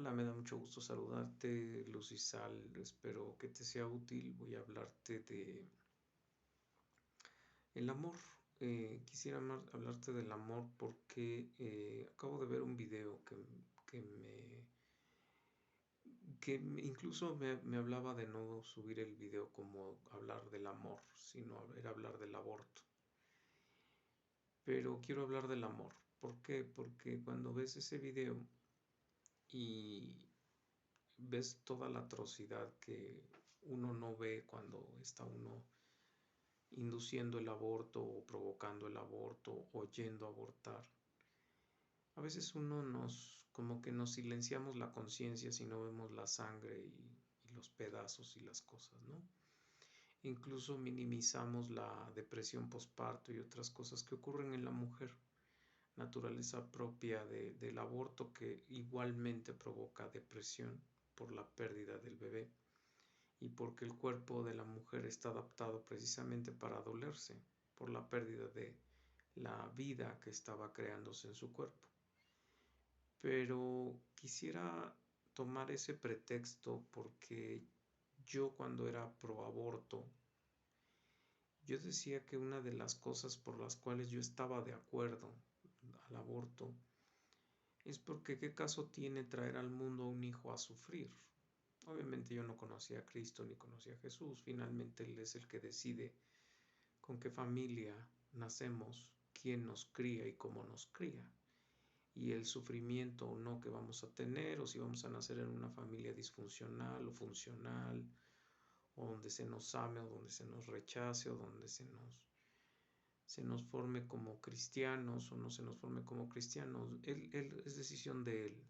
Hola, me da mucho gusto saludarte, Lucy Sal. Espero que te sea útil. Voy a hablarte de el amor. Quisiera hablarte del amor porque acabo de ver un video que me incluso me hablaba de no subir el video como hablar del amor, sino era hablar del aborto. Pero quiero hablar del amor. ¿Por qué? Porque cuando ves ese video y ves toda la atrocidad que uno no ve cuando está uno induciendo el aborto o provocando el aborto o yendo a abortar. A veces uno como que nos silenciamos la conciencia si no vemos la sangre y los pedazos y las cosas, ¿no? Incluso minimizamos la depresión postparto y otras cosas que ocurren en la mujer, naturaleza propia del aborto que igualmente provoca depresión por la pérdida del bebé y porque el cuerpo de la mujer está adaptado precisamente para dolerse por la pérdida de la vida que estaba creándose en su cuerpo. Pero quisiera tomar ese pretexto porque yo cuando era pro aborto, yo decía que una de las cosas por las cuales yo estaba de acuerdo al aborto es porque qué caso tiene traer al mundo a un hijo a sufrir. Obviamente yo no conocía a Cristo ni conocía a Jesús. Finalmente Él es el que decide con qué familia nacemos, quién nos cría y cómo nos cría. Y el sufrimiento o no que vamos a tener, o si vamos a nacer en una familia disfuncional o funcional, o donde se nos ame o donde se nos rechace, o donde se nos forme como cristianos o no se nos forme como cristianos. Él es decisión de Él.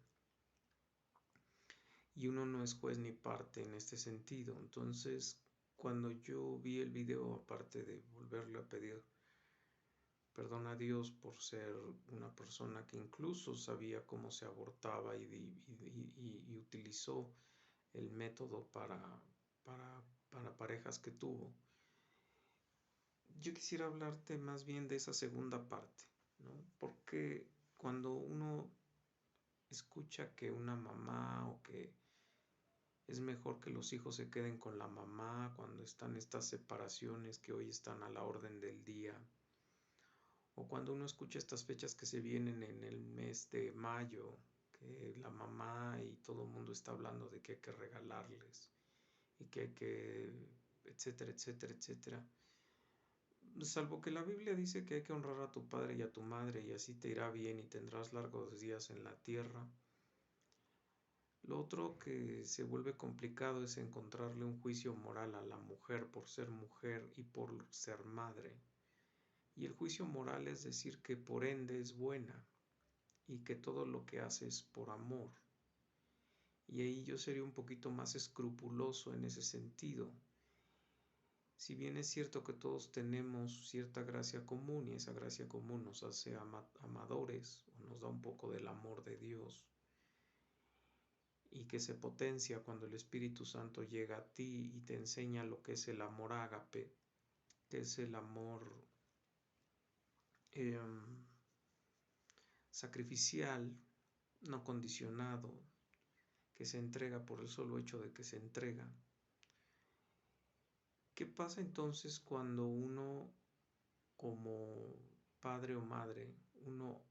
Y uno no es juez ni parte en este sentido. Entonces, cuando yo vi el video, aparte de volverle a pedir perdón a Dios por ser una persona que incluso sabía cómo se abortaba y utilizó el método para parejas que tuvo, yo quisiera hablarte más bien de esa segunda parte, ¿no? Porque cuando uno escucha que una mamá o que es mejor que los hijos se queden con la mamá cuando están estas separaciones que hoy están a la orden del día. O cuando uno escucha estas fechas que se vienen en el mes de mayo, que la mamá y todo el mundo está hablando de que hay que regalarles y que hay que, etcétera, etcétera, etcétera. Salvo que la Biblia dice que hay que honrar a tu padre y a tu madre y así te irá bien y tendrás largos días en la tierra. Lo otro que se vuelve complicado es encontrarle un juicio moral a la mujer y por ser madre. Y el juicio moral es decir que por ende es buena y que todo lo que hace es por amor. Y ahí yo sería un poquito más escrupuloso en ese sentido. Si bien es cierto que todos tenemos cierta gracia común y esa gracia común nos hace amadores o nos da un poco del amor de Dios, y que se potencia cuando el Espíritu Santo llega a ti y te enseña lo que es el amor ágape, que es el amor eh, sacrificial, no condicionado, que se entrega por el solo hecho de que se entrega. ¿Qué pasa entonces cuando uno, como padre o madre, uno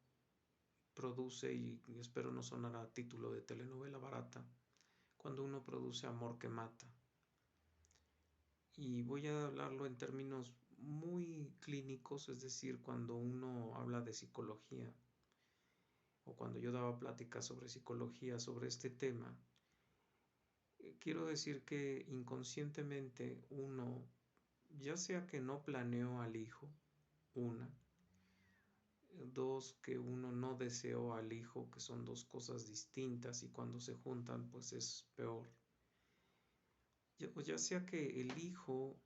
produce, y espero no sonar a título de telenovela barata, cuando uno produce amor que mata? Y voy a hablarlo en términos muy clínicos, es decir, cuando uno habla de psicología o cuando yo daba pláticas sobre psicología sobre este tema, quiero decir que inconscientemente uno, ya sea que no planeó al hijo, una, dos, que uno no deseó al hijo, que son dos cosas distintas y cuando se juntan pues es peor. O ya sea que el hijo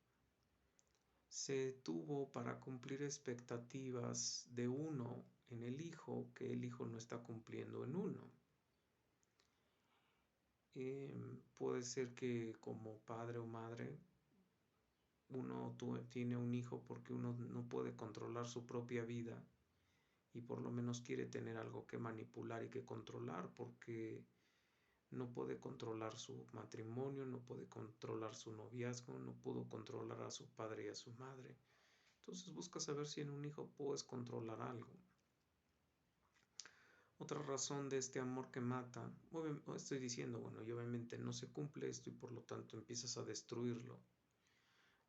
se tuvo para cumplir expectativas de uno en el hijo que el hijo no está cumpliendo en uno. Puede ser que como padre o madre uno tiene un hijo porque uno no puede controlar su propia vida y por lo menos quiere tener algo que manipular y que controlar porque no puede controlar su matrimonio, no puede controlar su noviazgo, no pudo controlar a su padre y a su madre. Entonces busca saber si en un hijo puedes controlar algo. Otra razón de este amor que mata, estoy diciendo, bueno, y obviamente no se cumple esto y por lo tanto empiezas a destruirlo.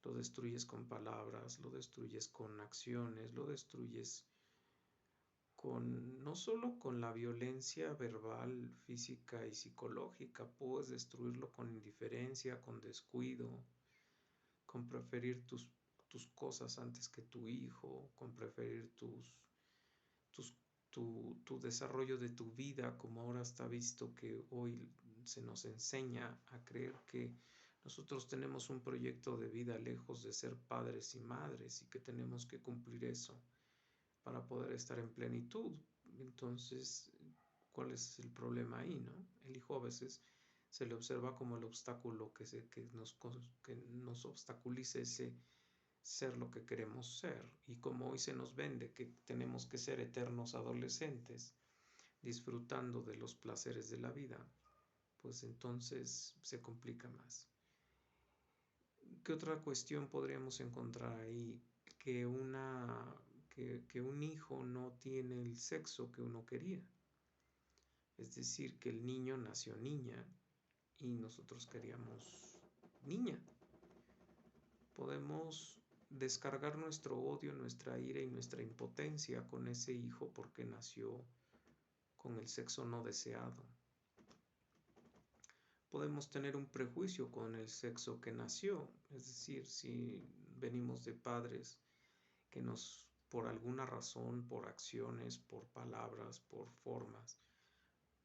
Lo destruyes con palabras, lo destruyes con acciones, lo destruyes no solo con la violencia verbal, física y psicológica, puedes destruirlo con indiferencia, con descuido, con preferir tus cosas antes que tu hijo, con preferir tu desarrollo de tu vida, como ahora está visto que hoy se nos enseña a creer que nosotros tenemos un proyecto de vida lejos de ser padres y madres y que tenemos que cumplir eso para poder estar en plenitud. Entonces, ¿cuál es el problema ahí, no? El hijo a veces se le observa como el obstáculo que nos obstaculiza ese ser lo que queremos ser. Y como hoy se nos vende que tenemos que ser eternos adolescentes, disfrutando de los placeres de la vida, pues entonces se complica más. ¿Qué otra cuestión podríamos encontrar ahí? Que un hijo no tiene el sexo que uno quería. Es decir, que el niño nació niña y nosotros queríamos niña. Podemos descargar nuestro odio, nuestra ira y nuestra impotencia con ese hijo porque nació con el sexo no deseado. Podemos tener un prejuicio con el sexo que nació, es decir, si venimos de padres que por alguna razón, por acciones, por palabras, por formas,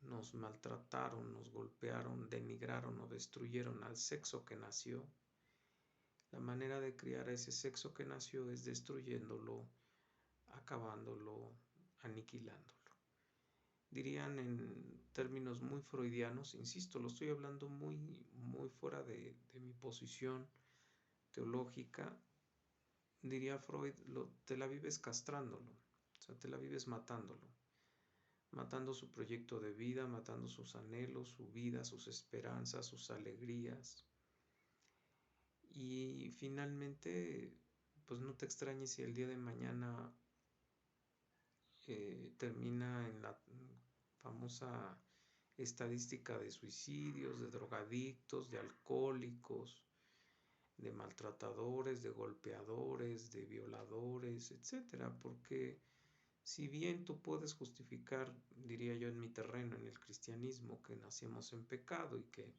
nos maltrataron, nos golpearon, denigraron o destruyeron al sexo que nació. La manera de criar a ese sexo que nació es destruyéndolo, acabándolo, aniquilándolo. Dirían en términos muy freudianos, insisto, lo estoy hablando muy fuera de mi posición teológica, diría Freud, te la vives castrándolo, o sea, te la vives matándolo, matando su proyecto de vida, matando sus anhelos, su vida, sus esperanzas, sus alegrías. Y finalmente, pues no te extrañes si el día de mañana termina en la famosa estadística de suicidios, de drogadictos, de alcohólicos, de maltratadores, de golpeadores, de violadores, etcétera, porque si bien tú puedes justificar, diría yo en mi terreno, en el cristianismo, que nacimos en pecado y que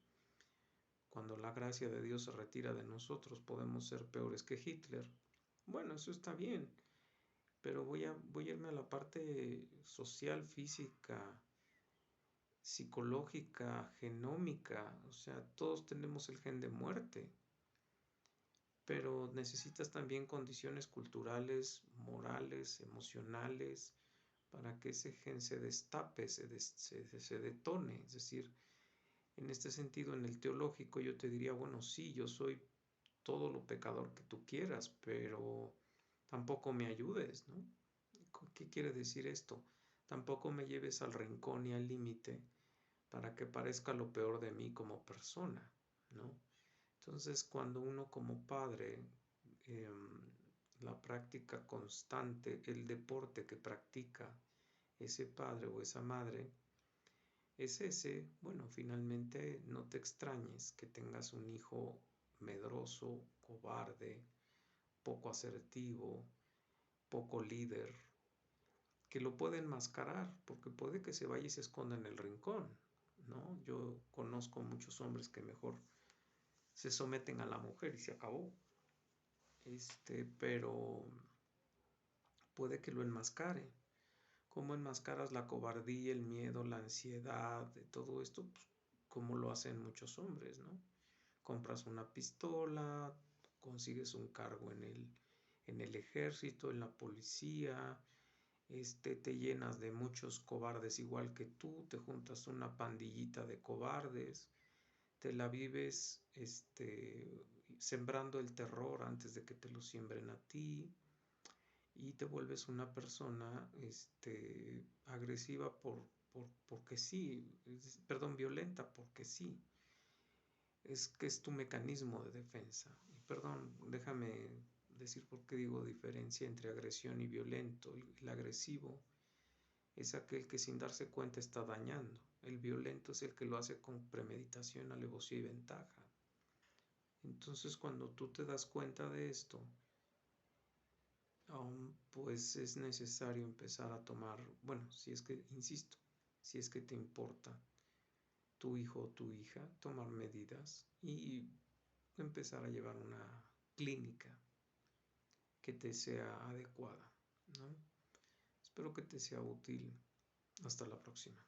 cuando la gracia de Dios se retira de nosotros podemos ser peores que Hitler, bueno, eso está bien, pero voy a irme a la parte social, física, psicológica, genómica, o sea, todos tenemos el gen de muerte, pero necesitas también condiciones culturales, morales, emocionales, para que ese gen se destape, se detone. Es decir, en este sentido, en el teológico, yo te diría, bueno, sí, yo soy todo lo pecador que tú quieras, pero tampoco me ayudes, ¿no? ¿Qué quiere decir esto? Tampoco me lleves al rincón y al límite para que parezca lo peor de mí como persona, ¿no? Entonces, cuando uno como padre, la práctica constante, el deporte que practica ese padre o esa madre, es ese, bueno, finalmente no te extrañes que tengas un hijo medroso, cobarde, poco asertivo, poco líder, que lo puede enmascarar, porque puede que se vaya y se esconda en el rincón, ¿no? Yo conozco muchos hombres que mejor se someten a la mujer y se acabó. Pero puede que lo enmascare. ¿Cómo enmascaras la cobardía, el miedo, la ansiedad, de todo esto? Pues, como lo hacen muchos hombres, ¿no? Compras una pistola, consigues un cargo en el ejército, en la policía, te llenas de muchos cobardes igual que tú, te juntas una pandillita de cobardes, te la vives sembrando el terror antes de que te lo siembren a ti y te vuelves una persona agresiva porque sí, perdón, violenta porque sí, es que es tu mecanismo de defensa. Y perdón, déjame decir por qué digo diferencia entre agresión y violento. El agresivo es aquel que sin darse cuenta está dañando. El violento es el que lo hace con premeditación, alevosía y ventaja. Entonces, cuando tú te das cuenta de esto, pues es necesario empezar a tomar, bueno, si es que, insisto, si es que te importa tu hijo o tu hija, tomar medidas y empezar a llevar una clínica que te sea adecuada, ¿no? Espero que te sea útil. Hasta la próxima.